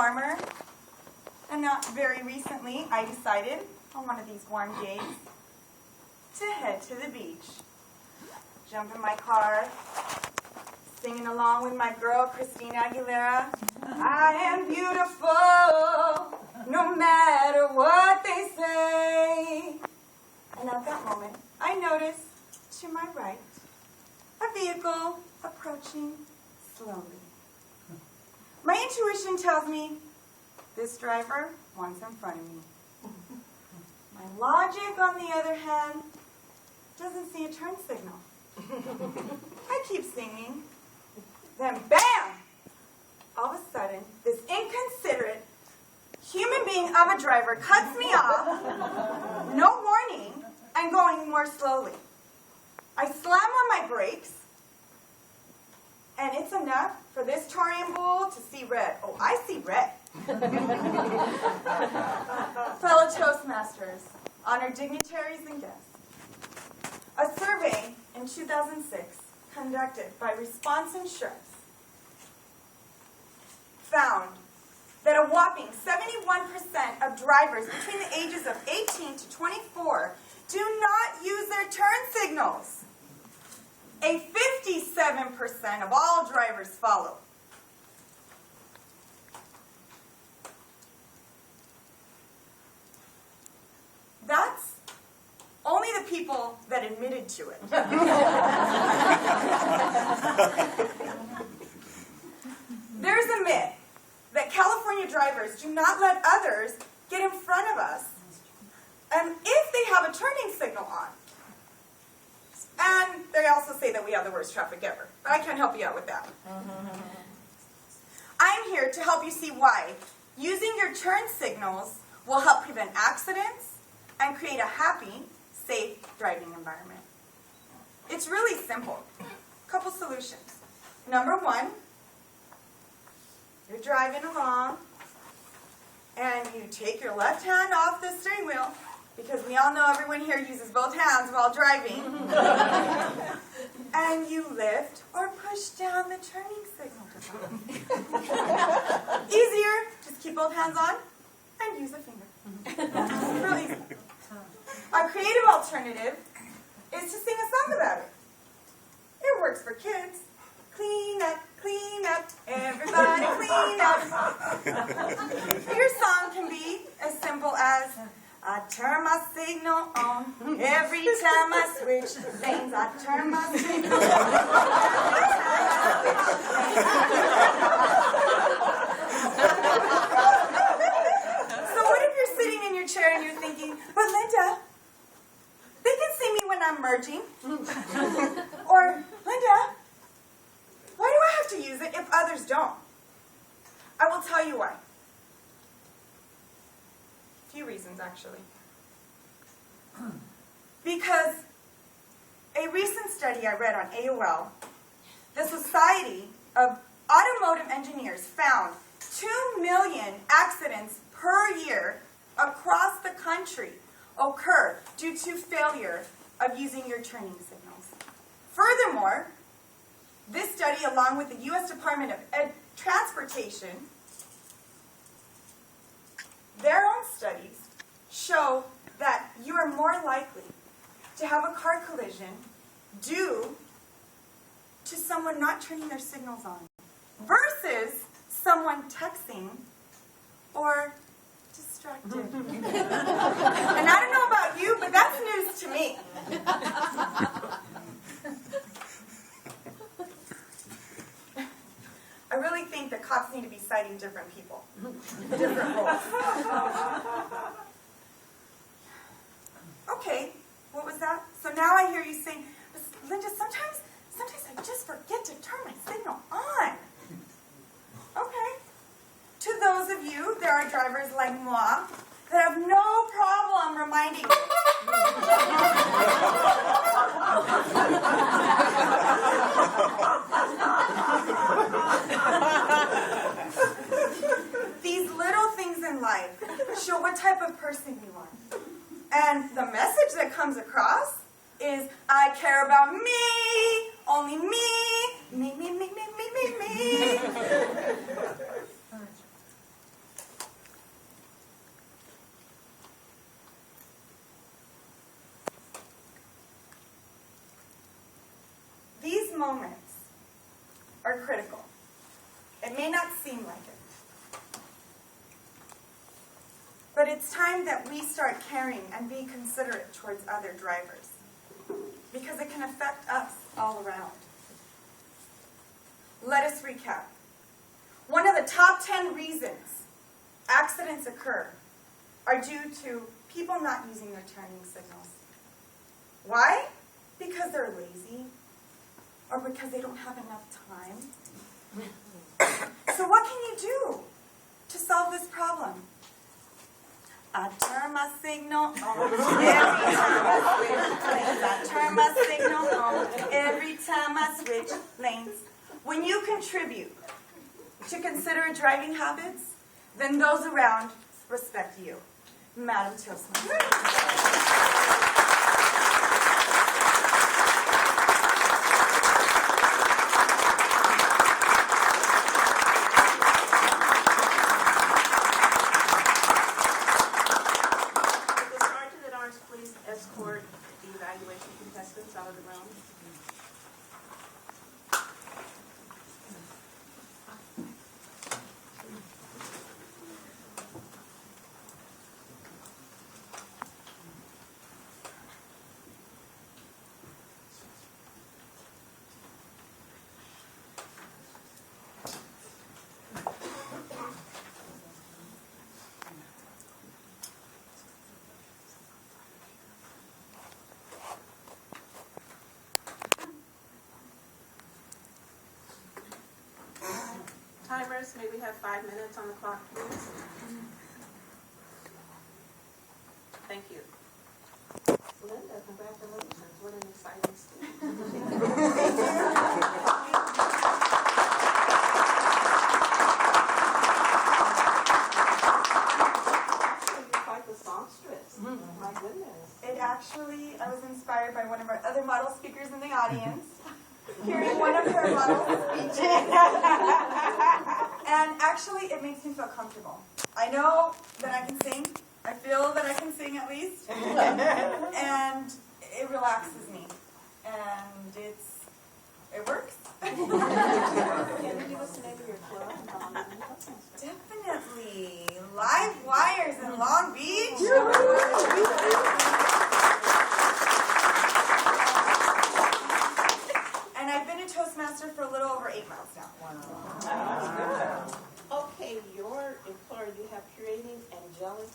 farmer, and not very recently I decided on one of these warm days to head to the beach. Jump in my car, singing along with my girl Christina Aguilera. I am beautiful, no matter what they say. And at that moment, I noticed to my right a vehicle approaching slowly. My intuition tells me this driver wants in front of me. My logic, on the other hand, doesn't see a turn signal. I keep singing. Then bam! All of a sudden, this inconsiderate human being of a driver cuts me off, no warning, and going more slowly. I slam on my brakes, and it's enough for this Taurian bull to see red. Oh, I see red. Fellow Toastmasters, honored dignitaries and guests. A survey in 2006 conducted by Response Insurance found that a whopping 71% of drivers between the ages of 18 to 24 do not use their turn signals. A 57% of all drivers follow. That's only the people that admitted to it. There's a myth that California drivers do not let others get in front of us, and if they have a turning signal on. And they also say that we have the worst traffic ever, but I can't help you out with that. I'm here to help you see why using your turn signals will help prevent accidents and create a happy, safe driving environment. It's really simple. A couple solutions. Number one, you're driving along and you take your left hand off the steering wheel, because we all know everyone here uses both hands while driving, and you lift or push down the turning signal. Easier, just keep both hands on and use a finger. Real easy. A creative alternative is to sing a song about it. It works for kids. Clean up, everybody clean up. Your song can be as simple as, I turn my signal on every time I switch lanes. I turn my signal on every time I switch lanes. So what if you're sitting in your chair and you're thinking, but Linda, they can see me when I'm merging. Or, Linda, why do I have to use it if others don't? I will tell you why. A few reasons, actually. Because a recent study I read on AOL, the Society of Automotive Engineers found 2 million accidents per year across the country occur due to failure of using your turning signals. Furthermore, this study, along with the U.S. Department of Transportation, their own studies show that you are more likely to have a car collision due to someone not turning their signals on versus someone texting or distracted. And I don't know about you, but that's news to me. I really think that cops need to be citing different people, different roles. Okay, what was that? So now I hear you saying, Linda, sometimes I just forget to turn my signal on. Okay. To those of you, there are drivers like moi that have no problem reminding you. These little things in life show what type of person you are. And the message that comes across is, I care about me, only me, me. moments are critical. It may not seem like it. But it's time that we start caring and be considerate towards other drivers, because it can affect us all around. Let us recap. One of the top 10 reasons accidents occur are due to people not using their turning signals. Why? Because they're lazy, or because they don't have enough time. So what can you do to solve this problem? I turn my signal on every time I switch lanes. I turn my signal on every time I switch lanes. When you contribute to considerate driving habits, then those around respect you. Madam Toastmaster. Escort the evaluation contestants out of the room. Timers, may we have 5 minutes on the clock, please? Thank you. Linda, congratulations. What an exciting step. You're quite the songstress. My goodness. It actually, I was inspired by one of our other model speakers in the audience, hearing one of her model speeches. And actually, it makes me feel comfortable. I know that I can sing. I feel that I can sing at least. And it relaxes me. And it works. Can you give us the name of your club? Definitely. Live Wires in Long Beach. And I've been a Toastmaster for a little over 8 months now. Okay, your employer, you have creating angelic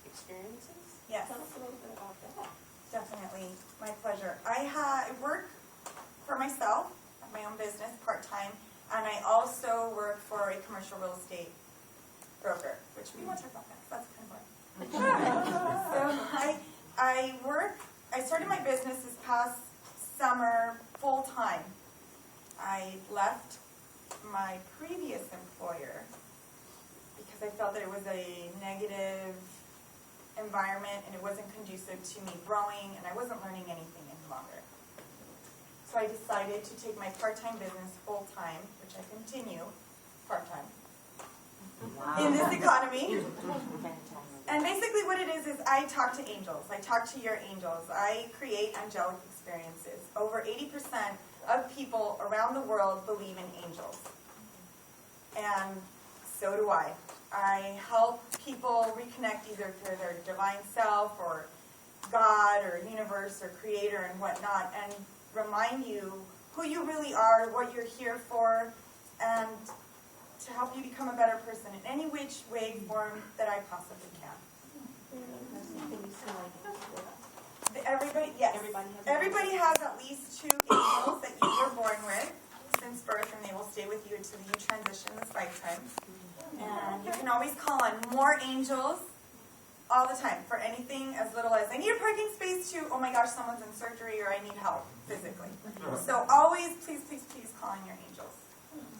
experiences? Yes. Tell us a little bit about that. Definitely. My pleasure. I work for myself, have my own business part-time, and I also work for a commercial real estate broker, which we won't talk about that because that's kind of boring. So I started my business this past summer full-time. I left my previous employer because I felt that it was a negative environment and it wasn't conducive to me growing, and I wasn't learning anything any longer. So I decided to take my part-time business full-time, which I continue part-time in this economy. And basically what it is I talk to angels. I talk to your angels. I create angelic experiences. Over 80% of people around the world believe in angels. And so do I. I help people reconnect either to their divine self or God or universe or creator and whatnot, and remind you who you really are, what you're here for, and to help you become a better person in any which way, form that I possibly can. Everybody, yes. Everybody has at least 2 angels that you were born with since birth, and they will stay with you until you transition this lifetime. And you can always call on more angels all the time for anything as little as, I need a parking space to, oh my gosh, someone's in surgery or I need help physically. So always, please, please, please call on your angels.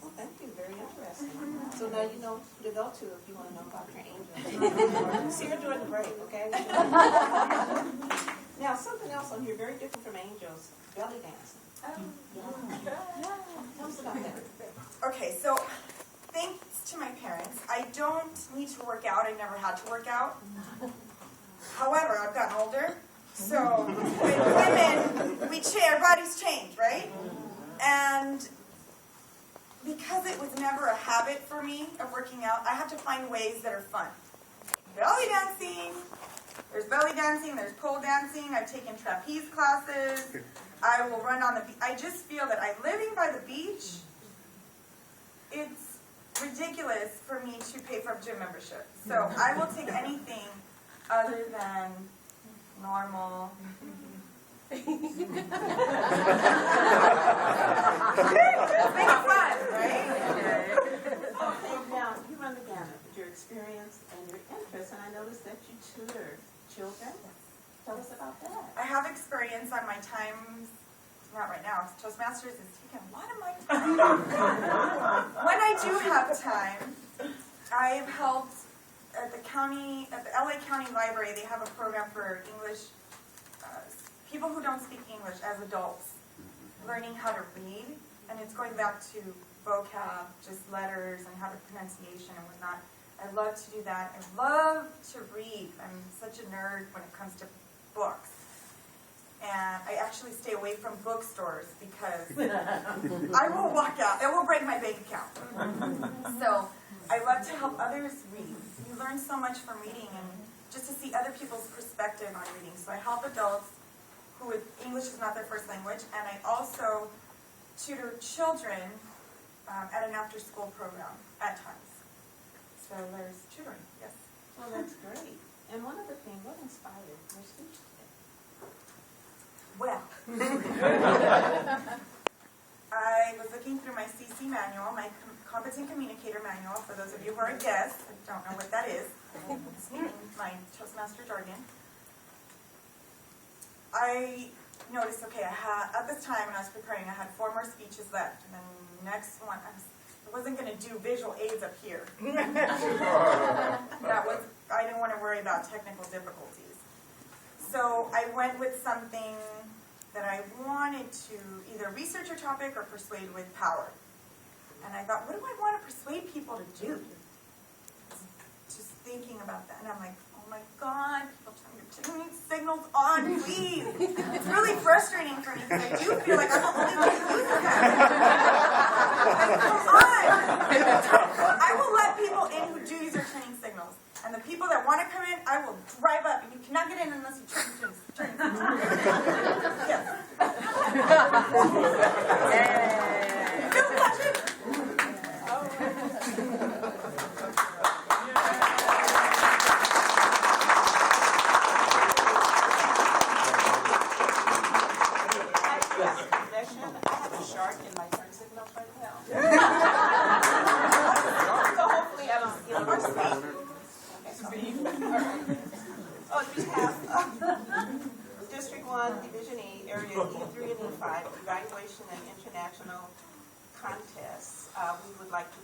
Well, thank you. Very interesting. So now you know who to go to if you want to know about your angels. See her during the break, okay? Now, something else on here very different from angels, belly dancing. Tell us about that. Okay, so thanks to my parents, I don't need to work out. I never had to work out. However, I've gotten older, so with women, our bodies change, right? And because it was never a habit for me of working out, I have to find ways that are fun. Belly dancing. There's belly dancing. There's pole dancing. I've taken trapeze classes. I will run on the beach. I just feel that living by the beach, it's ridiculous for me to pay for a gym membership. So I will take anything other than normal. It's making fun, right? Okay, now you run the gamut with your experience and your interests, and I noticed that you tutor children. Tell us about that. I have experience on my times, not right now, Toastmasters is taking a lot of my time. When I do have time, I've helped at the LA County Library. They have a program for English, people who don't speak English as adults, learning how to read, and it's going back to vocab, just letters and how to pronunciation and whatnot. I love to do that. I love to read. I'm such a nerd when it comes to books. And I actually stay away from bookstores because I will walk out. It will break my bank account. So I love to help others read. You learn so much from reading and just to see other people's perspective on reading. So I help adults who English is not their first language, and I also tutor children at an after-school program at times. So there's tutoring, yes. Well, that's great. And one other thing, what inspired your speech today? Well, I was looking through my CC manual, my Competent Communicator Manual. For those of you who are guests, I don't know what that is. Speaking my Toastmaster jargon. I noticed, okay, at this time when I was preparing, I had 4 more speeches left. And then the next one, I wasn't going to do visual aids up here. I didn't want to worry about technical difficulties. So I went with something that I wanted to either research a topic or persuade with power. And I thought, what do I want to persuade people to do? Just thinking about that. And I'm like, oh my God, people turn your signals on, please. It's really frustrating for me because I do feel like I'm the only one who uses that. Like, come on. I will let people in who do use their turning signals. And the people that want to come in, I will drive up. And you cannot get in unless you turn signals. Yes. Just watch it. I have a shark in my turn signals right now. So hopefully I don't steal your speed. Okay, on behalf of District 1, Division E, Area E3 and E5, Evaluation and International Contests, we would like to